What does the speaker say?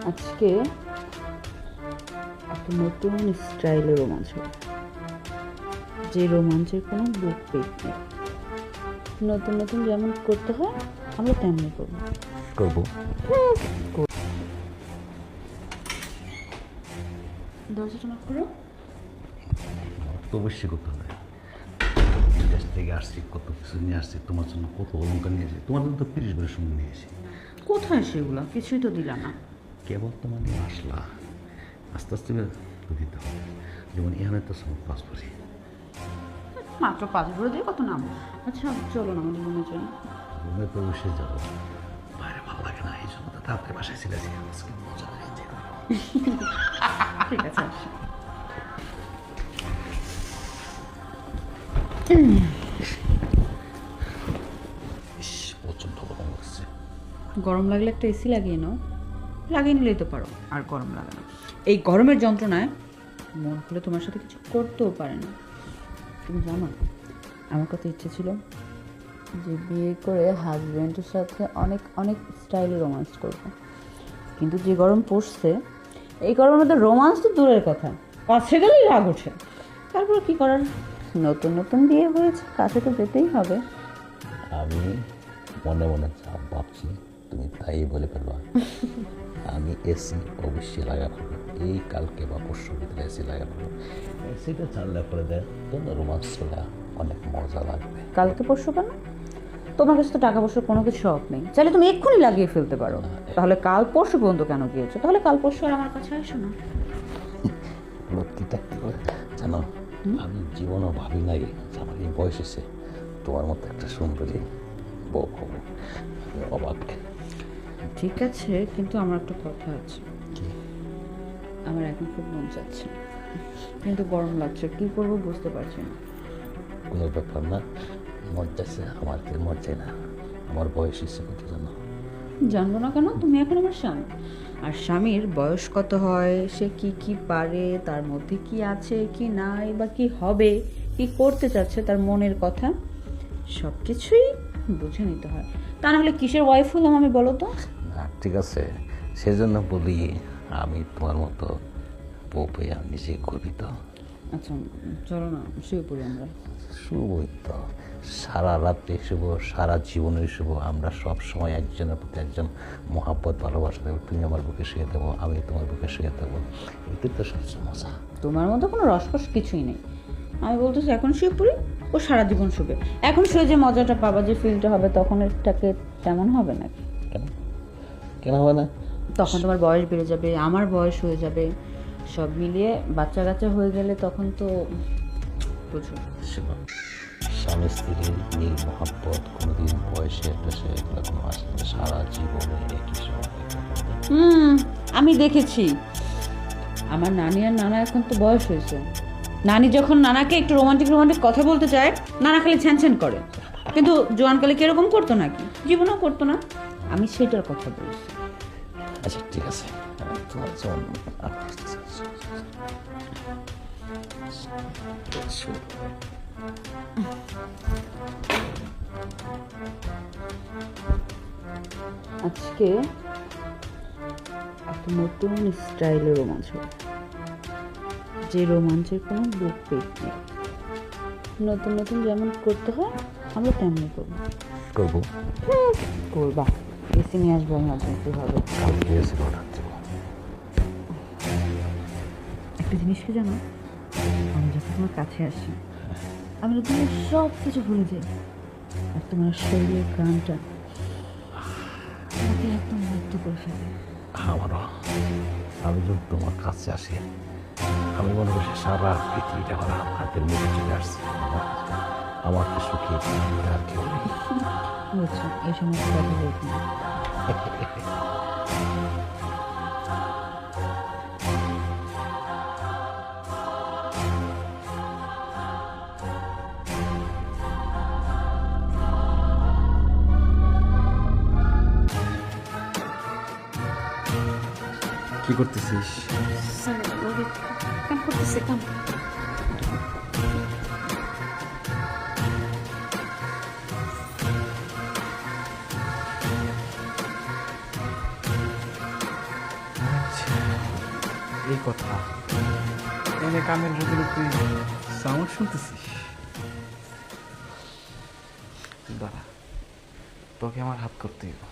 আজকে একটা নতুন স্টাইলের রোমাঞ্চ হবে, যে রোমাঞ্চের কোনো বুক পেট নেই। নতুন নতুন যেমন করতে হয় আমরা তেমনি করবো। দরজাটা নক করো। তো অবশ্যই করতে হবে। দেশ থেকে আসছি, কত কিছু নিয়ে আসছি তোমার জন্য, কত অলঙ্কার নিয়ে আসি। তোমার জন্য তো 30 বছর সময় নিয়ে আসি। কোথায় সেগুলো? কিছুই তো দিলা না। কেবল তোমার নিয়ে আসলা, আস্তে আস্তে তো দিতে হবে। যেমন এখানে তো সব পাসপোর্টই মাত্র 5 বছর দিয়ে কত নাম। আচ্ছা চলো না আমাদের রুমে চলো। রুমে তো অবশ্যই যাবো, বাইরে ভালো লাগে না, এই জন্য তো তাড়াতাড়ি বাসায় ছিল। আজকে মজা লাগে। ঠিক আছে আসো। প্রচন্ড গরম লাগছে। গরম লাগলে একটা এসি লাগিয়ে নাও। লাগিয়ে নিলেই তো পারো, আর গরম লাগে না। এই গরমের যন্ত্রণায় মন হলে তোমার সাথে কিছু করতেও পারে না। তুমি জানো আমার কত ইচ্ছে ছিল যে বিয়ে করে হাজব্যান্ডের সাথে অনেক অনেক স্টাইলে রোমান্স করবো, কিন্তু যে গরম পড়ছে এই গরমের মধ্যে রোমান্স তো দূরের কথা, কাছে গেলেই রাগ ওঠে। তারপর কি করার, নতুন নতুন বিয়ে হয়েছে, কাছে তো যেতেই হবে। আমি মনে মনে যা ভাবছি তুমি তাই বলে ফেলবা। আমি এসি অবশ্যই লাগাবো, এই কালকে বা পরশুর ভিতরে এসি লাগাবো। এসিটা চাললে করে দেয় তো রোমান্স করলে অনেক মজা লাগবে। কালকে পরশু কেন? তোমার কাছে তো টাকা পয়সার কোনো কিছু শখ নেই, চাইলে তুমি এক্ষুনি লাগিয়ে ফেলতে পারো। তাহলে কাল পরশু পর্যন্ত কেন গিয়েছো? তাহলে কাল পরশু আর আমার কাছে আসো না। লক্ষ্মীটা কি করে জানো, আমি জীবনও ভাবি নাই যে আমার এই বয়স এসে তোমার মতো একটা সুন্দরী বউ হবো। আমি অবাক। ঠিক আছে, কিন্তু আমার একটা কথা আছে। কি? আমার এখন খুব মন চাচ্ছে, কিন্তু গরম লাগছে, কি করবো বুঝতে পারছি না। কোনো ব্যাপার না, মন চাইছে আমার কি মন চাই না? আমার বয়স এসে কত জানো? জানবো না কেন, তুমি এখন আমার স্বামী। আর স্বামীর বয়স কত হয়, সে কি কি পারে, তার মধ্যে কি আছে কি নাই, বা কি হবে, কি করতে চাচ্ছে, তার মনের কথা সব কিছুই বুঝে নিতে হয়। তা না হলে কিসের ওয়াইফ হলাম আমি, বলো তো? ঠিক আছে, সেজন্য বলি আমি তোমার মতো বউ পেয়ে আমি নিজে গর্বিত। আচ্ছা চলো না শুয়ে পড়ি আমরা। শুভই তো, সারা রাত্রি শুভ, সারা জীবনের শুভ। আমরা সব সময় একজনের প্রতি একজন মহাব্বত ভালোবাসা দেবো। তুমি আমার বুকে শুয়ে দেবো, আমি তোমার বুকে শুয়ে দেবো, এতে তো সবচেয়ে মজা। তোমার মতো কোনো রসকস কিছুই নেই। আমি বলতেছি এখন শুয়ে পড়ি, ও সারা জীবন শুবে। এখন শুয়ে যে মজাটা পাবা, যে ফিলটা হবে, তখন এটাকে তেমন হবে নাকি? কেন কেন হবে না? তখন তোমার বয়স বেড়ে যাবে, আমার বয়স হয়ে যাবে, সব মিলিয়ে বাচ্চা কাচ্চা হয়ে গেলে তখন তো বুঝো। স্বামী স্ত্রীর মিল মহাব্বত কোনোদিন বয়সে সে এগুলো কোনো আসে না, সারা জীবনে একই সময়। আমি দেখেছি আমার নানি আর নানা এখন তো বয়স হয়েছে। নানি যখন নানাকে একটু রোমান্টিক রোমান্টিক কথা বলতে চায়, নানা খালি ছ্যান করে। কিন্তু জোয়ানকালে কিরকম করতো নাকি? জীবনেও করতো না। আমি সেটার কথা বলছি। আচ্ছা ঠিক আছে, তোমার যেমন আজকে একটা নতুন স্টাইলের রোমাঞ্চ হবে, যে রোমাঞ্চের কোনো বুক পেট নেই। নতুন নতুন যেমন করতে হয় আমরা তেমনি করবো। করবা। এসি নিয়ে আসবো আমি, আজকে কী হবে। কালকে এসে অর্ডার দেবো। একটা জিনিস কি জানো, আমি যখন তোমার কাছে আসি আমি তোমার সব কিছু ভুলে যাই, আর তোমার শরীরের গানটা আমাকে একদম মুগ্ধ করে ফেলে। আমারও, আমি যখন তোমার কাছে আসি আমি মনে করি সারা পৃথিবীটা আমার হাতের মধ্যে চলে আসছে। আমার তো সুখী আর কেউ নেই। বুঝছো, এই সমস্ত কথা বলছি না। কি করতেছিস? কাম করতেছে কাম। এই কথা এনে কামের বদলে তুই সাউন্ড শুনতেছিস? দাঁড়া, তোকে আমার হাত করতে হইব।